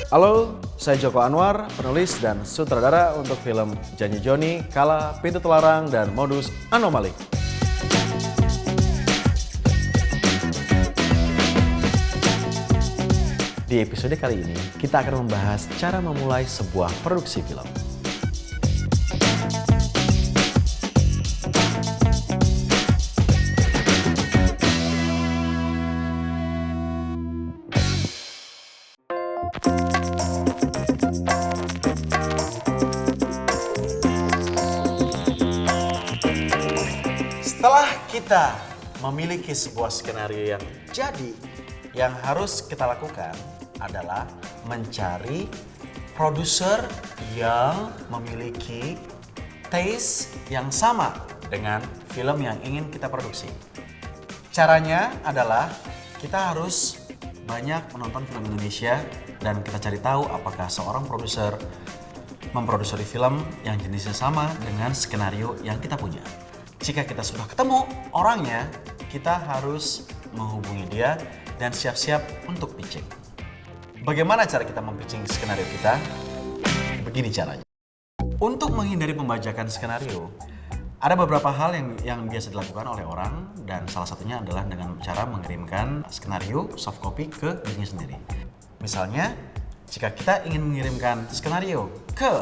Halo, saya Joko Anwar, penulis dan sutradara untuk film Janji Joni, Kala, Pintu Telarang, dan Modus Anomali. Di episode kali ini, kita akan membahas cara memulai sebuah produksi film. Setelah kita memiliki sebuah skenario yang jadi, yang harus kita lakukan adalah mencari produser yang memiliki taste yang sama dengan film yang ingin kita produksi. Caranya adalah kita harus banyak menonton film Indonesia dan kita cari tahu apakah seorang produser memproduksi film yang jenisnya sama dengan skenario yang kita punya. Jika kita sudah ketemu orangnya, kita harus menghubungi dia dan siap-siap untuk pitching. Bagaimana cara kita mempitching skenario kita? Begini caranya. Untuk menghindari pembajakan skenario, ada beberapa hal yang biasa dilakukan oleh orang dan salah satunya adalah dengan cara mengirimkan skenario soft copy ke dirinya sendiri. Misalnya, jika kita ingin mengirimkan skenario ke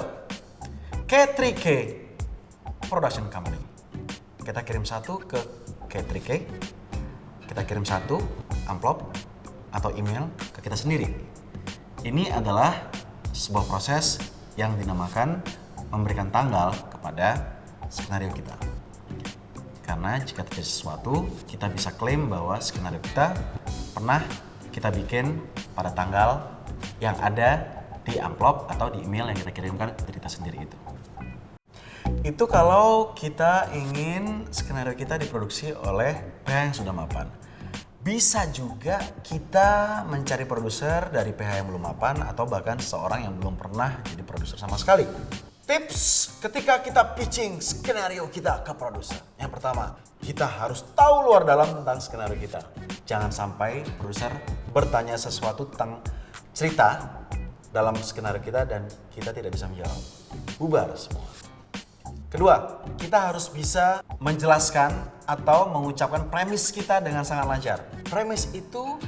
K3K Production Company, kita kirim satu ke K3K, kita kirim satu amplop atau email ke kita sendiri. Ini adalah sebuah proses yang dinamakan memberikan tanggal kepada skenario kita. Karena jika terjadi sesuatu, kita bisa klaim bahwa skenario kita pernah kita bikin pada tanggal yang ada di amplop atau di email yang kita kirimkan ke kita sendiri itu. Itu kalau kita ingin skenario kita diproduksi oleh PH yang sudah mapan. Bisa juga kita mencari produser dari PH yang belum mapan atau bahkan seseorang yang belum pernah jadi produser sama sekali. Tips ketika kita pitching skenario kita ke produser. Yang pertama, kita harus tahu luar dalam tentang skenario kita. Jangan sampai produser bertanya sesuatu tentang cerita dalam skenario kita dan kita tidak bisa menjawab. Bubar semua. Kedua, kita harus bisa menjelaskan atau mengucapkan premis kita dengan sangat lancar. Premis itu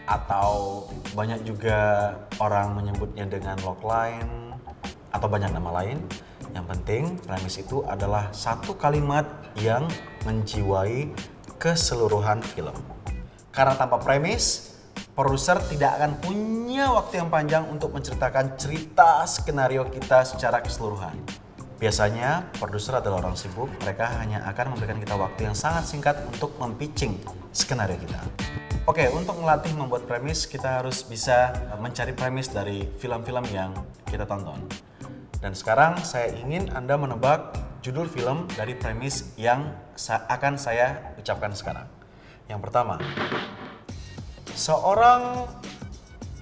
atau banyak juga orang menyebutnya dengan logline atau banyak nama lain. Yang penting premis itu adalah satu kalimat yang menjiwai keseluruhan film. Karena tanpa premis, produser tidak akan punya waktu yang panjang untuk menceritakan cerita skenario kita secara keseluruhan. Biasanya, produser adalah orang sibuk, mereka hanya akan memberikan kita waktu yang sangat singkat untuk mempitching skenario kita. Oke, untuk melatih membuat premis, kita harus bisa mencari premis dari film-film yang kita tonton. Dan sekarang saya ingin Anda menebak judul film dari premis yang akan saya ucapkan sekarang. Yang pertama, seorang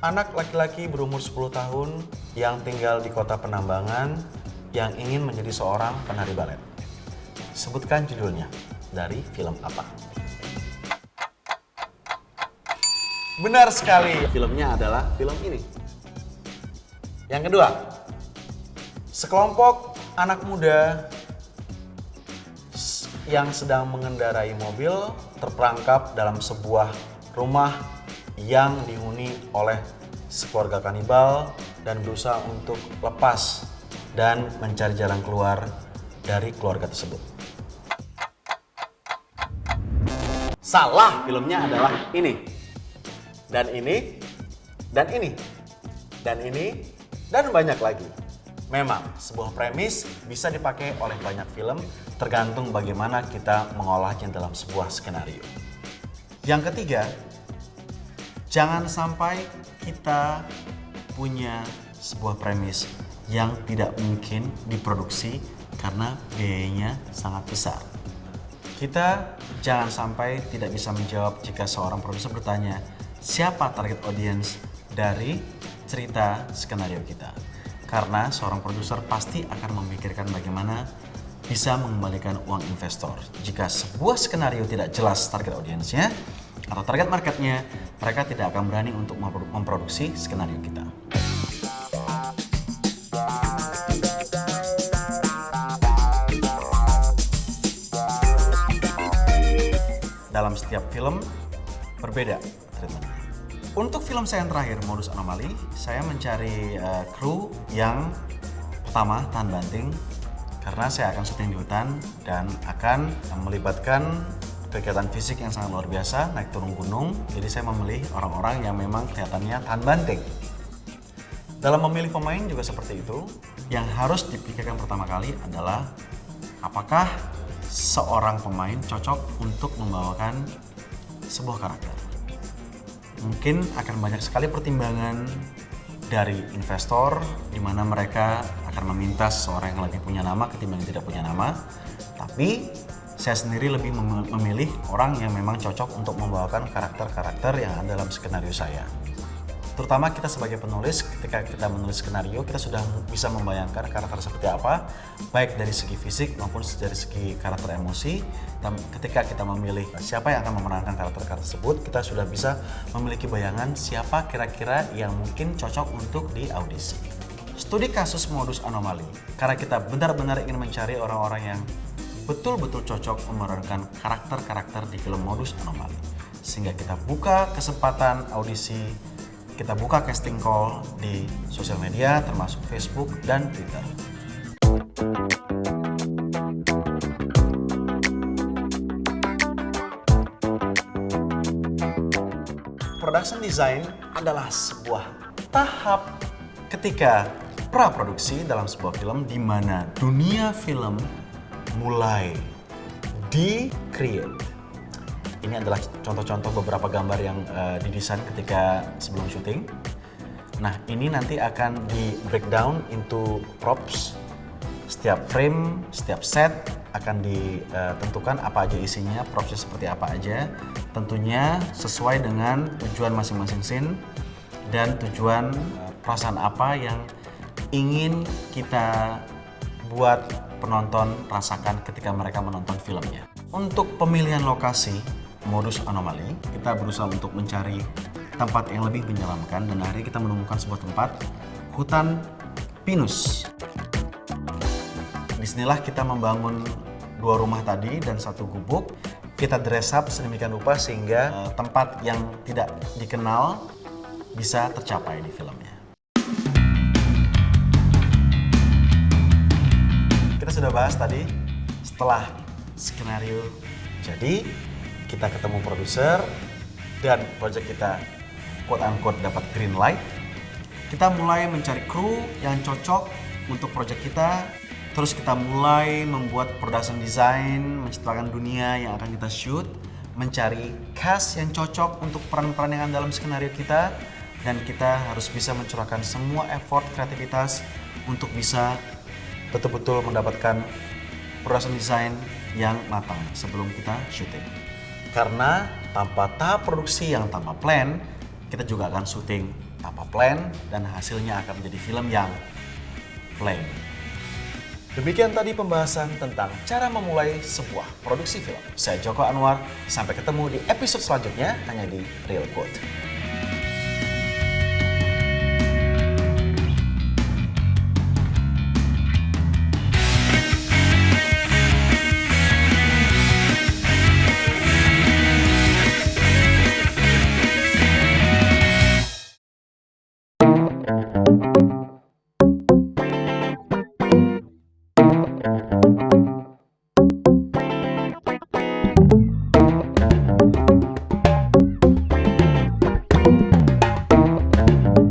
anak laki-laki berumur 10 tahun yang tinggal di kota Penambangan yang ingin menjadi seorang penari balet. Sebutkan judulnya, dari film apa? Benar sekali, filmnya adalah film ini. Yang kedua, sekelompok anak muda yang sedang mengendarai mobil terperangkap dalam sebuah rumah yang dihuni oleh sekeluarga kanibal dan berusaha untuk lepas dan mencari jalan keluar dari keluarga tersebut. Salah, filmnya adalah ini. Dan ini, dan ini, dan ini, dan banyak lagi. Memang, sebuah premis bisa dipakai oleh banyak film, tergantung bagaimana kita mengolahnya dalam sebuah skenario. Yang ketiga, jangan sampai kita punya sebuah premis yang tidak mungkin diproduksi karena biayanya sangat besar. Kita jangan sampai tidak bisa menjawab jika seorang produser bertanya, siapa target audience dari cerita skenario kita? Karena seorang produser pasti akan memikirkan bagaimana bisa mengembalikan uang investor. Jika sebuah skenario tidak jelas target audiensnya atau target marketnya, mereka tidak akan berani untuk memproduksi skenario kita. dalam setiap film berbeda treatmentnya. Untuk film saya yang terakhir, Modus Anomali, saya mencari kru yang pertama tahan banting, karena saya akan syuting di hutan dan akan melibatkan kegiatan fisik yang sangat luar biasa, naik turun gunung. Jadi saya memilih orang-orang yang memang kelihatannya tahan banting. Dalam memilih pemain juga seperti itu. Yang harus dipikirkan pertama kali adalah apakah seorang pemain cocok untuk membawakan sebuah karakter. Mungkin akan banyak sekali pertimbangan dari investor, di mana mereka akan meminta seseorang yang lebih punya nama ketimbang yang tidak punya nama. Tapi saya sendiri lebih memilih orang yang memang cocok untuk membawakan karakter-karakter yang ada dalam skenario saya. Terutama kita sebagai penulis, ketika kita menulis skenario, kita sudah bisa membayangkan karakter seperti apa, baik dari segi fisik maupun dari segi karakter emosi. Dan ketika kita memilih siapa yang akan memerankan karakter tersebut, kita sudah bisa memiliki bayangan siapa kira-kira yang mungkin cocok untuk di audisi. Studi kasus Modus Anomali, karena kita benar-benar ingin mencari orang-orang yang betul-betul cocok memerankan karakter-karakter di film Modus Anomali. Sehingga kita buka kesempatan audisi, kita buka casting call di sosial media termasuk Facebook dan Twitter. Production design adalah sebuah tahap ketika praproduksi dalam sebuah film di mana dunia film mulai di-create. Ini adalah contoh-contoh beberapa gambar yang didesain ketika sebelum syuting. Nah, ini nanti akan di breakdown into props. Setiap frame, setiap set akan ditentukan apa aja isinya, propsnya seperti apa aja. Tentunya sesuai dengan tujuan masing-masing scene dan tujuan perasaan apa yang ingin kita buat penonton rasakan ketika mereka menonton filmnya. Untuk pemilihan lokasi Modus Anomali, kita berusaha untuk mencari tempat yang lebih menyeramkan dan akhirnya kita menemukan sebuah tempat, hutan pinus. Disinilah kita membangun 2 rumah tadi dan 1 gubuk. Kita dress up sedemikian rupa sehingga tempat yang tidak dikenal bisa tercapai di filmnya. Kita sudah bahas tadi, setelah skenario jadi, kita ketemu produser dan project kita quote-unquote dapat green light. Kita mulai mencari kru yang cocok untuk project kita. Terus kita mulai membuat production design, menciptakan dunia yang akan kita shoot, mencari cast yang cocok untuk peran-peran yang ada dalam skenario kita, dan kita harus bisa mencurahkan semua effort kreativitas untuk bisa betul-betul mendapatkan production design yang matang sebelum kita syuting. Karena tanpa tahap produksi yang tanpa plan, kita juga akan syuting tanpa plan dan hasilnya akan menjadi film yang plain. Demikian tadi pembahasan tentang cara memulai sebuah produksi film. Saya Joko Anwar, sampai ketemu di episode selanjutnya hanya di Real Quote.